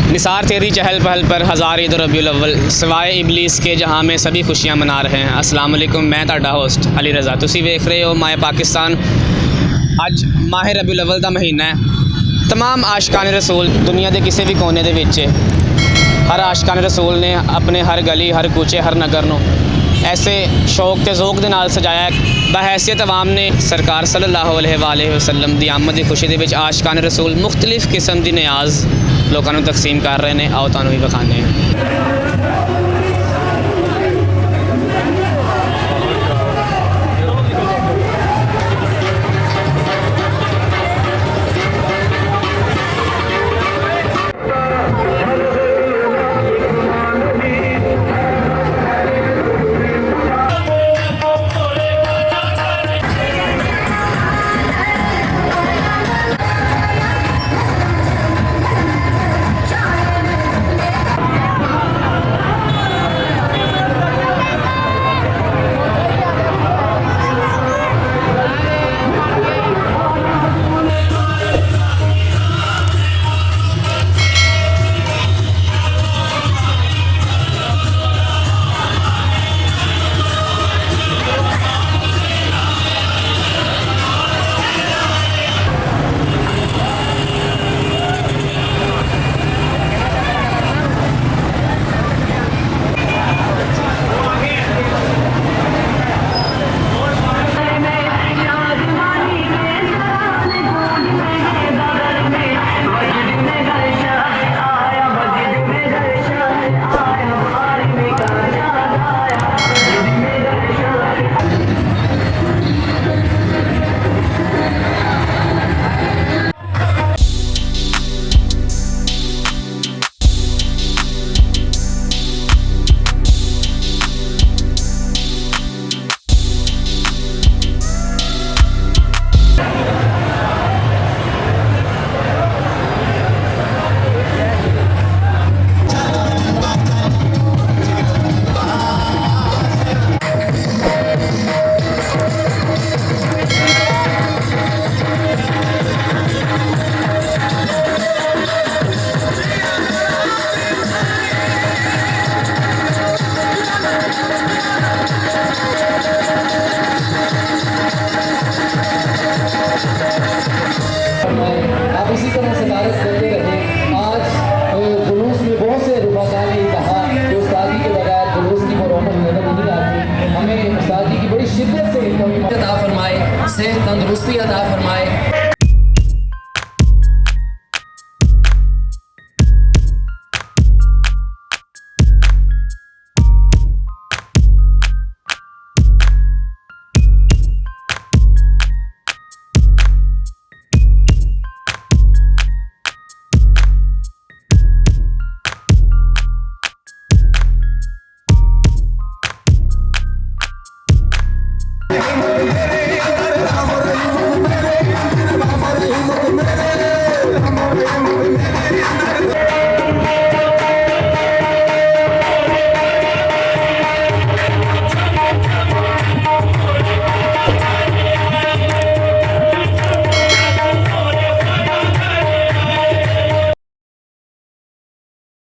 निसार तेरी चहल पहल पर हज़ार ईद रबीउल अव्वल सिवाए इबलीस के जहां में सभी खुशियां मना रहे हैं। अस्सलाम वालेकुम, मैं तुहाडा होस्ट अली रज़ा। तुसी वेख रहे हो माय पाकिस्तान। अज माह रबीउल अव्वल का महीना है। तमाम आशिकान रसूल दुनिया के किसी भी कोने दे विच हर आशिकान रसूल ने अपने हर गली, हर कूचे, हर नगर नूं ऐसे शौक ते ज़ौक दे नाल सजाया है। बहैसियत अवाम ने सरकार सल्लल्लाहु अलैहि वसल्लम दी आमद दी खुशी दे विच आशिकान रसूल मुख्तलिफ किस्म दी नियाज लोगों को तकसीम कर रहे हैं। आओ तुहानूं भी विखाने हैं। आप इसी तरह से बारिश करते रहें। आज जुलूस में बहुत से रुफाकान ने कहा कि उस्तादी के बगैर जुलूस की वो रौनक नजर नहीं आती। हमें उस्तादी की बड़ी शिद्दत से अता फरमाए, सेहत तंदुरुस्ती अता फरमाए।